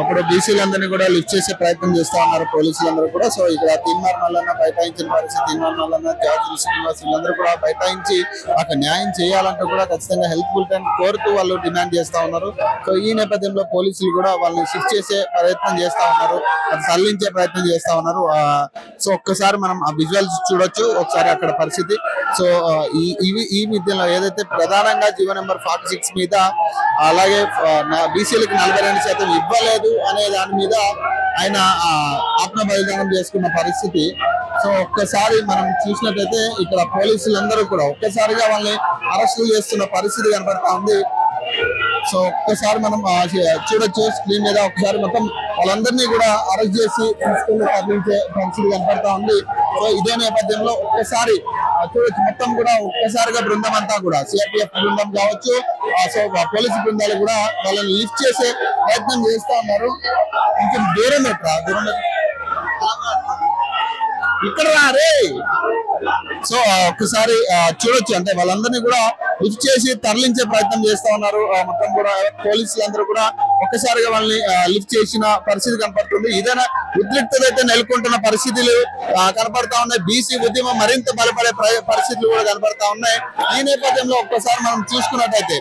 అప్పుడు బీసీలందరినీ కూడా లిఫ్ట్ చేసే ప్రయత్నం చేస్తా ఉన్నారు పోలీసులందరూ కూడా. సో ఇక్కడ తీన్మార్ మల్లన్న బైఠాయించిన పరిస్థితి, తీన్మార్ మల్లన్న, జార్జి శ్రీనివాస్ వీళ్ళందరూ కూడా బైఠాయించి అక్కడ న్యాయం చేయాలంటూ కూడా ఖచ్చితంగా హెల్ప్ బులెటిన్ కోరుతూ వాళ్ళు డిమాండ్ చేస్తా ఉన్నారు. సో ఈ నేపథ్యంలో పోలీసులు కూడా వాళ్ళని షిఫ్ట్ చేసే ప్రయత్నం చేస్తా ఉన్నారు, అది తరలించే ప్రయత్నం చేస్తా ఉన్నారు. సో ఒక్కసారి మనం ఆ విజువల్స్ చూడొచ్చు ఒకసారి అక్కడ పరిస్థితి. సో ఈ మధ్యలో ఏదైతే ప్రధానంగా జీవో నెంబర్ 46 మీద అలాగే బీసీలకు 42% ఇవ్వలేదు అనే దాని మీద ఆయన ఆత్మ బలిదానం చేసుకున్న పరిస్థితి. సో ఒక్కసారి మనం చూసినట్టయితే ఇక్కడ పోలీసులందరూ కూడా ఒక్కసారిగా వాళ్ళని అరెస్టులు చేస్తున్న పరిస్థితి కనబడతా ఉంది. సో ఒక్కసారి మనం చూడొచ్చు స్క్రీన్ మీద, ఒకసారి మొత్తం వాళ్ళందరినీ కూడా అరెస్ట్ చేసి తీసుకెళ్లి తరలించే పరిస్థితి కనపడతా ఉంది. సో ఇదే నేపథ్యంలో ఒక్కసారి చూడొచ్చు మొత్తం కూడా ఒక్కసారిగా బృందం అంతా కూడా సిఆర్పిఎఫ్ బృందం కావచ్చు, సో పోలీసు బృందాలు కూడా వాళ్ళని లిఫ్ట్ చేసే ప్రయత్నం చేస్తా ఉన్నారు. ఇంకొక దూరం ఇక్కడ రే. సో ఒక్కసారి చూడొచ్చు, అంటే వాళ్ళందరినీ కూడా లిఫ్ట్ చేసి తరలించే ప్రయత్నం చేస్తా ఉన్నారు. మొత్తం కూడా పోలీసులందరూ కూడా ఒక్కసారిగా వాళ్ళని లిఫ్ట్ చేసిన పరిస్థితి కనపడుతుంది. ఏదైనా ఉద్రిక్తత అయితే నెలకొంటున్న పరిస్థితులు కనపడతా ఉన్నాయి. బీసీ ఉద్యమం మరింత బలపడే పరిస్థితులు కూడా కనపడతా ఉన్నాయి. ఈ నేపథ్యంలో ఒక్కసారి మనం చూసుకున్నట్టయితే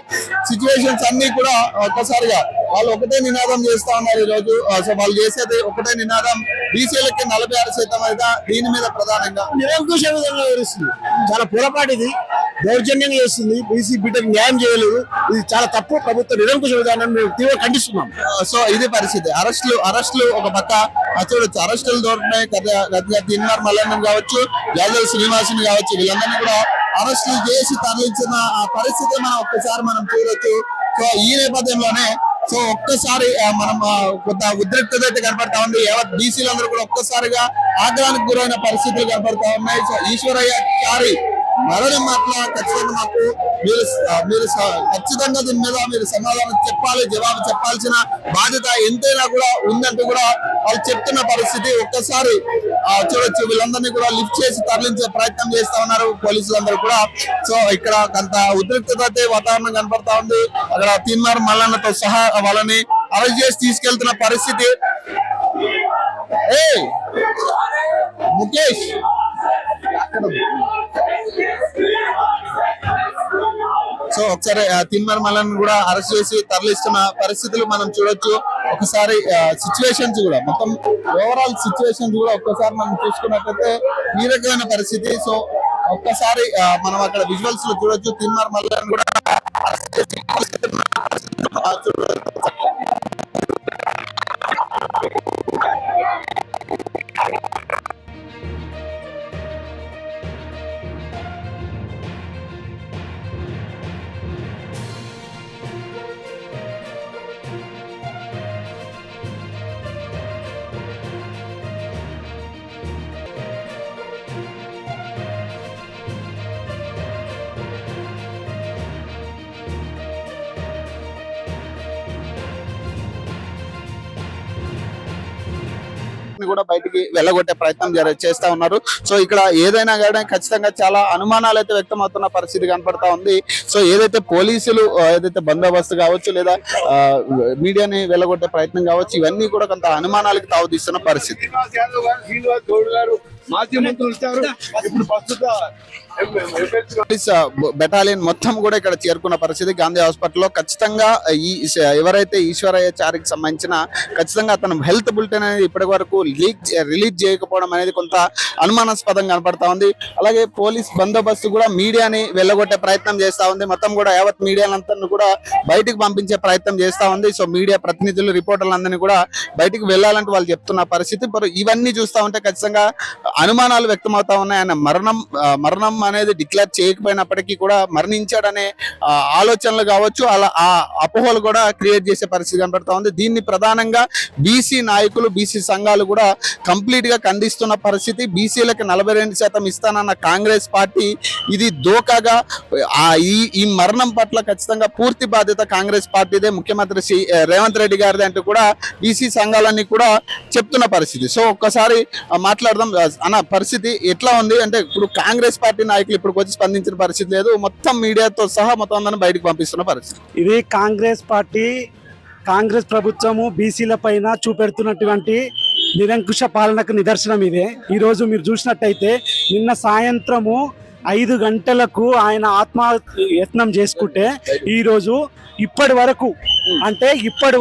సిచ్యువేషన్స్ అన్ని కూడా ఒక్కసారిగా వాళ్ళు ఒకటే నినాదం చేస్తా ఉన్నారు ఈ రోజు. సో వాళ్ళు చేసేది ఒకటే నినాదం, బీసీలకి 46% అయితే దీని మీద ప్రధానంగా నిరంకుశ విధంగా వివరిస్తుంది. చాలా పొరపాటు, ఇది దౌర్జన్యంగా చేస్తుంది. బీసీ బిడ్డకు న్యాయం చేయలేదు, ఇది చాలా తప్పు. ప్రభుత్వ నిరంకుశ విధానం మేము తీవ్ర ఖండిస్తున్నాం. సో ఇది పరిస్థితి. అరెస్టులు ఒక పక్క చూడొచ్చు, అరెస్టులు దొరుకుతున్నాయి. తీన్మార్ మల్లన్న కావచ్చు, జార్జి శ్రీనివాస్ కావచ్చు, వీళ్ళందరినీ కూడా అరెస్టులు చేసి తరలించిన ఆ పరిస్థితి మనం చూడొచ్చు. సో ఈ నేపథ్యంలోనే సో ఒక్కసారి మనం కొంత ఉద్రిక్తత అయితే కనపడతా ఉంది. యావత్ బీసీలందరూ కూడా ఒక్కసారిగా ఆగ్రహానికి గురైన పరిస్థితులు కనపడతా ఉన్నాయి. సో ఈశ్వరయ్య చారి మరణం అట్లా ఖచ్చితంగా మాకు మీరు ఖచ్చితంగా దీని మీద మీరు సమాధానం చెప్పాలి, జవాబు చెప్పాల్సిన బాధ్యత ఎంతైనా కూడా ఉందంటూ కూడా వాళ్ళు చెప్తున్న పరిస్థితి. ఒక్కసారి చూడొచ్చు, వీళ్ళందరినీ కూడా లిఫ్ట్ చేసి తరలించే ప్రయత్నం చేస్తా ఉన్నారు పోలీసులందరూ కూడా. సో ఇక్కడ కొంత ఉద్రిక్తత అయితే వాతావరణం కనపడతా ఉంది. అక్కడ తీన్మార్ మల్లన్నతో సహా వాళ్ళని అరెస్ట్ చేసి తీసుకెళ్తున్న పరిస్థితి. ముఖేష్ సో ఒకసారి తీన్మార్ మల్లన్న కూడా అరెస్ట్ చేసి తరలిస్తున్న పరిస్థితులు మనం చూడొచ్చు. ఒకసారి సిచ్యువేషన్స్ కూడా మొత్తం ఓవరాల్ సిచ్యువేషన్స్ కూడా ఒక్కసారి మనం చూసుకున్నట్టయితే ఈ రకమైన పరిస్థితి. సో ఒక్కసారి మనం అక్కడ విజువల్స్ లో చూడొచ్చు, తీన్మార్ మల్లన్న కూడా అరెస్ట్ చేసి కూడా బయటికి వెళ్ళగొట్టే ప్రయత్నం చేస్తా ఉన్నారు. సో ఇక్కడ ఏదైనా కానీ ఖచ్చితంగా చాలా అనుమానాలు అయితే వ్యక్తం అవుతున్న పరిస్థితి కనపడతా ఉంది. సో ఏదైతే పోలీసులు ఏదైతే బందోబస్తు కావచ్చు లేదా మీడియాని వెళ్ళగొట్టే ప్రయత్నం కావచ్చు, ఇవన్నీ కూడా కొంత అనుమానాలకు తావుతీస్తున్న పరిస్థితి. బెటాలియన్ మొత్తం కూడా ఇక్కడ చేరుకున్న పరిస్థితి గాంధీ హాస్పిటల్లో. ఖచ్చితంగా ఎవరైతే ఈశ్వరయ్య చారికి సంబంధించిన ఖచ్చితంగా అతను హెల్త్ బులెటిన్ అనేది ఇప్పటి వరకు రిలీజ్ చేయకపోవడం అనేది కొంత అనుమానాస్పదం కనపడతా ఉంది. అలాగే పోలీస్ బందోబస్తు కూడా మీడియాని వెళ్ళగొట్టే ప్రయత్నం చేస్తా ఉంది. మొత్తం కూడా యావత్ మీడియాలంతా కూడా బయటకు పంపించే ప్రయత్నం చేస్తా ఉంది. సో మీడియా ప్రతినిధులు, రిపోర్టర్లందరినీ కూడా బయటకు వెళ్ళాలంటూ వాళ్ళు చెప్తున్న పరిస్థితి. ఇవన్నీ చూస్తా ఉంటే ఖచ్చితంగా అనుమానాలు వ్యక్తమవుతా ఉన్నాయి. ఆయన మరణం అనేది డిక్లేర్ చేయకపోయినప్పటికీ కూడా మరణించాడనే ఆలోచనలు కావచ్చు, అలా ఆ అపోహలు కూడా క్రియేట్ చేసే పరిస్థితి కనబడతా ఉంది. దీన్ని ప్రధానంగా బీసీ నాయకులు, బీసీ సంఘాలు కూడా కంప్లీట్ గా ఖండిస్తున్న పరిస్థితి. బీసీలకు 42% ఇస్తానన్న కాంగ్రెస్ పార్టీ ఇది దోకాగా ఈ మరణం పట్ల ఖచ్చితంగా పూర్తి బాధ్యత కాంగ్రెస్ పార్టీదే, ముఖ్యమంత్రి రేవంత్ రెడ్డి గారిదే అంటూ కూడా బీసీ సంఘాలన్నీ కూడా చెప్తున్న పరిస్థితి. సో ఒక్కసారి మాట్లాడదాం అన్న, పరిస్థితి ఎట్లా ఉంది అంటే ఇప్పుడు కాంగ్రెస్ పార్టీ నాయకులు ఇప్పుడు వచ్చి స్పందించిన పరిస్థితి లేదు, మొత్తం మీడియాతో సహా మొత్తం అందరిని బయటకు పంపిస్తున్న పరిస్థితి. ఇది కాంగ్రెస్ పార్టీ కాంగ్రెస్ ప్రభుత్వము బీసీల పైన చూపెడుతున్నటువంటి నిరంకుశ పాలనకు నిదర్శనం ఇదే. ఈరోజు మీరు చూసినట్టయితే నిన్న సాయంత్రము 5 గంటలకు ఆయన ఆత్మయత్నం చేసుకుంటే ఈరోజు ఇప్పటి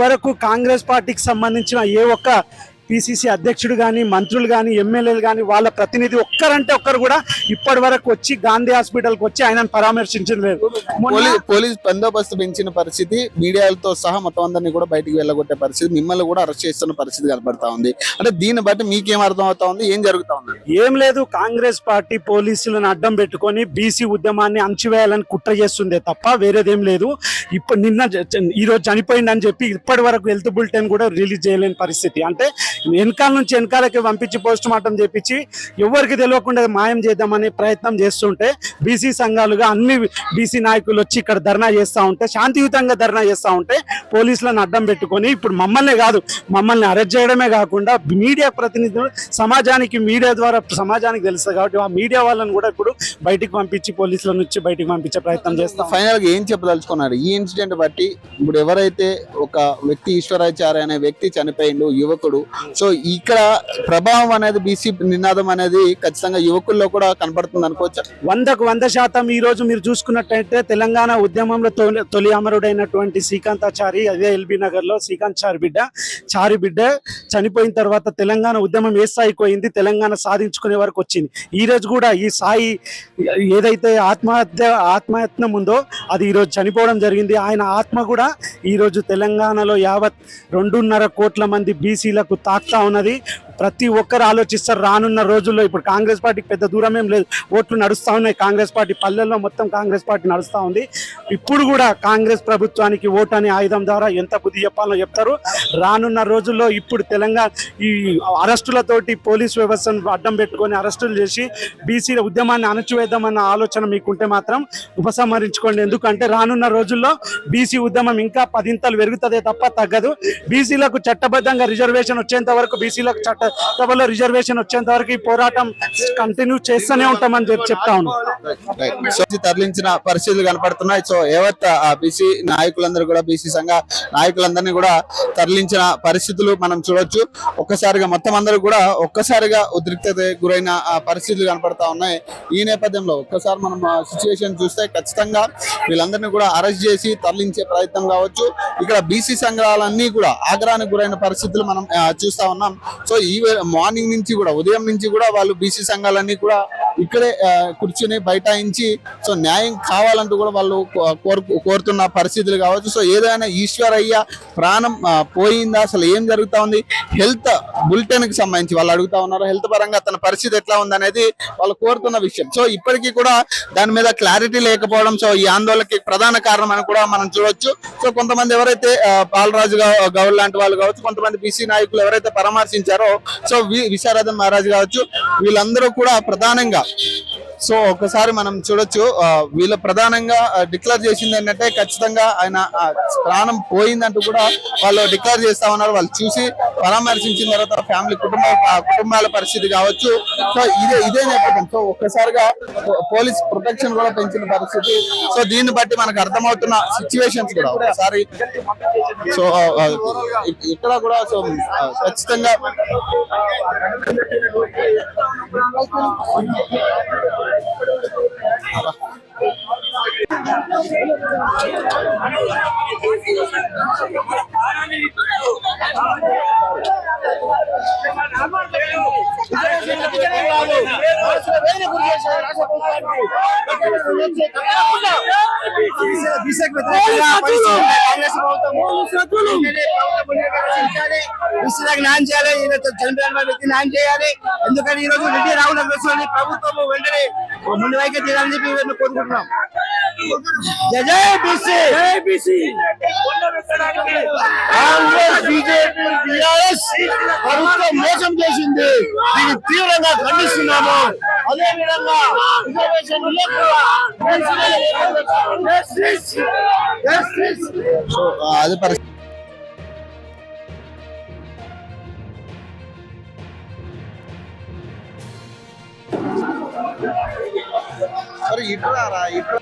వరకు కాంగ్రెస్ పార్టీకి సంబంధించిన ఏ ఒక్క పిసిసి అధ్యక్షుడు కానీ మంత్రులు కానీ ఎమ్మెల్యేలు కానీ వాళ్ళ ప్రతినిధి ఒక్కరంటే ఒక్కరు కూడా ఇప్పటి వరకు వచ్చి గాంధీ హాస్పిటల్కి వచ్చి ఆయనను పరామర్శించలేదు. పోలీస్ బందోబస్తు పెంచిన పరిస్థితి, మీడియాలతో సహా మొత్తం అందరినీ కూడా బయటికి వెళ్ళగొట్టే పరిస్థితి, మిమ్మల్ని కూడా అరెస్ట్ చేస్తున్న పరిస్థితి కనబడతా ఉంది. అంటే దీన్ని బట్టి మీకేం అర్థం అవుతా ఉంది, ఏం జరుగుతా ఉంది? ఏం లేదు, కాంగ్రెస్ పార్టీ పోలీసులను అడ్డం పెట్టుకొని బీసీ ఉద్యమాన్ని అణచివేయాలని కుట్ర చేస్తుందే తప్ప వేరేదేం లేదు. ఇప్పుడు ఈ రోజు చనిపోయిందని చెప్పి ఇప్పటి వరకు హెల్త్ బులెటిన్ కూడా రిలీజ్ చేయలేని పరిస్థితి. అంటే వెనకాలకి పంపించి పోస్ట్ మార్టం చేపించి ఎవరికి తెలియకుండా మాయం చేద్దామనే ప్రయత్నం చేస్తుంటే బీసీ సంఘాలుగా అన్ని బీసీ నాయకులు వచ్చి ఇక్కడ ధర్నా చేస్తూ ఉంటే, శాంతియుతంగా ధర్నా చేస్తూ ఉంటే పోలీసులను అడ్డం పెట్టుకొని ఇప్పుడు మమ్మల్ని అరెస్ట్ చేయడమే కాకుండా మీడియా ప్రతినిధులు మీడియా ద్వారా సమాజానికి తెలుస్తుంది కాబట్టి ఆ మీడియా వాళ్ళని కూడా ఇప్పుడు బయటికి పంపించి పోలీసుల నుంచి బయటికి పంపించే ప్రయత్నం చేస్తాం. ఫైనల్ గా ఏం చెప్పదలుచుకున్నారు ఈ ఇన్సిడెంట్ బట్టి? ఇప్పుడు ఎవరైతే ఒక వ్యక్తి ఈశ్వరాచార్య అనే వ్యక్తి చనిపోయిండు, యువకుడు, సో ఇక్కడ ప్రభావం అనేది బీసీ నినాదం అనేది ఖచ్చితంగా యువకుల్లో కూడా కనబడుతుంది అనుకోవచ్చు. 100% ఈ రోజు మీరు చూసుకున్నట్టయితే తెలంగాణ ఉద్యమంలో తొలి అమరుడైనటువంటి శ్రీకాంతాచారి, అదే ఎల్బీ నగర్ లో శ్రీకాంత్ చారి బిడ్డ చనిపోయిన తర్వాత తెలంగాణ ఉద్యమం ఏ స్థాయికి పోయింది, తెలంగాణ సాధించుకునే వరకు వచ్చింది. ఈ రోజు కూడా ఈ స్థాయి ఏదైతే ఆత్మయత్నం ఉందో అది ఈ రోజు చనిపోవడం జరిగింది. ఆయన ఆత్మ కూడా ఈ రోజు తెలంగాణలో యావత్ 2.5 కోట్ల మంది బీసీలకు తాకుతా ఉన్నది. ప్రతి ఒక్కరు ఆలోచిస్తారు రానున్న రోజుల్లో. ఇప్పుడు కాంగ్రెస్ పార్టీకి పెద్ద దూరం ఏం లేదు, ఓట్లు నడుస్తూ ఉన్నాయి. కాంగ్రెస్ పార్టీ పల్లెల్లో మొత్తం కాంగ్రెస్ పార్టీ నడుస్తూ ఉంది. ఇప్పుడు కూడా కాంగ్రెస్ ప్రభుత్వానికి ఓటు అనే ఆయుధం ద్వారా ఎంత బుద్ధి చెప్పాలో చెప్తారు. రానున్న రోజుల్లో ఇప్పుడు తెలంగాణ ఈ అరెస్టులతోటి పోలీసు వ్యవస్థను అడ్డం పెట్టుకొని అరెస్టులు చేసి బీసీల ఉద్యమాన్ని అణచివేద్దామన్న ఆలోచన మీకుంటే మాత్రం ఉపసంహరించుకోండి. ఎందుకంటే రానున్న రోజుల్లో బీసీ ఉద్యమం ఇంకా 10 పెరుగుతుందే తప్ప తగ్గదు. బీసీలకు చట్టబద్ధంగా రిజర్వేషన్ వచ్చేంత వరకు, బీసీలకు చట్టసభలో రిజర్వేషన్ వచ్చేంత వరకు ఈ పోరాటం కంటిన్యూ చేస్తూనే ఉంటామని చెప్తా ఉన్నాం. తరలించిన పరిస్థితులు కనపడుతున్నాయి. సో ఏవత్ బీసీ నాయకులందరూ కూడా, బీసీ సంఘ నాయకులందరినీ కూడా తరలించిన పరిస్థితులు మనం చూడొచ్చు. ఒక్కసారిగా మొత్తం అందరూ కూడా ఉద్రిక్తత గురైన పరిస్థితులు కనపడతా ఉన్నాయి. ఈ నేపథ్యంలో ఒక్కసారి మనం సిచ్యువేషన్ చూస్తే ఖచ్చితంగా వీళ్ళందరినీ కూడా అరెస్ట్ చేసి తరలించే ప్రయత్నం కావచ్చు. ఇక్కడ బీసీ సంఘాలన్నీ కూడా ఆగ్రహానికి గురైన పరిస్థితులు మనం చూస్తా ఉన్నాం. సో ఈ మార్నింగ్ నుంచి కూడా, ఉదయం నుంచి కూడా వాళ్ళు బీసీ సంఘాలన్నీ కూడా ఇక్కడే కూర్చుని బైఠాయించి సో న్యాయం కావాలంటూ కూడా వాళ్ళు కోరుతున్న పరిస్థితులు కావచ్చు. సో ఏదైనా ఈశ్వరయ్య ప్రాణం పోయిందా, అసలు ఏం జరుగుతా ఉంది, హెల్త్ బులెటిన్ కి సంబంధించి వాళ్ళు అడుగుతా ఉన్నారు. హెల్త్ పరంగా తన పరిస్థితి ఎట్లా ఉంది అనేది వాళ్ళు కోరుతున్న విషయం. సో ఇప్పటికీ కూడా దాని మీద క్లారిటీ లేకపోవడం సో ఈ ఆందోళనకి ప్రధాన కారణం అని కూడా మనం చూడొచ్చు. సో కొంతమంది ఎవరైతే బాలరాజు గౌడ్ లాంటి వాళ్ళు కావచ్చు, కొంతమంది బీసీ నాయకులు ఎవరైతే పరామర్శించారో సో విశారదన్ మహారాజ్ కావచ్చు, వీళ్ళందరూ కూడా ప్రధానంగా సో ఒకసారి మనం చూడొచ్చు. వీళ్ళు ప్రధానంగా డిక్లేర్ చేసింది ఏంటంటే ఖచ్చితంగా ఆయన ప్రాణం పోయిందంటూ కూడా వాళ్ళు డిక్లేర్ చేస్తా ఉన్నారు. వాళ్ళు చూసి పరామర్శించిన తర్వాత ఫ్యామిలీ కుటుంబాల పరిస్థితి కావచ్చు. సో ఇదే నేపథ్యం. సో ఒక్కసారిగా పోలీస్ ప్రొటెక్షన్ కూడా పెంచిన పరిస్థితి. సో దీన్ని బట్టి మనకు అర్థమవుతున్న సిచ్యువేషన్స్ కూడా ఒకసారి సో ఇక్కడ కూడా సో ఖచ్చితంగా న్యాయం చేయాలి, న్యాయం చేయాలి. ఎందుకంటే ఈ రోజు రెడ్డి రావుల ప్రభుత్వం వెంటనే ముందు వైఖరి చేయాలని చెప్పి కోరుకుంటున్నాం. జై బీసీ, జై బీసీ. కాంగ్రెస్, బీజేపీ, టీఆర్ఎస్ ప్రభుత్వం మోసం చేసింది, దీన్ని తీవ్రంగా ఖండిస్తున్నాము. అదే విధంగా అది పరిస్థితి. ఇట్లా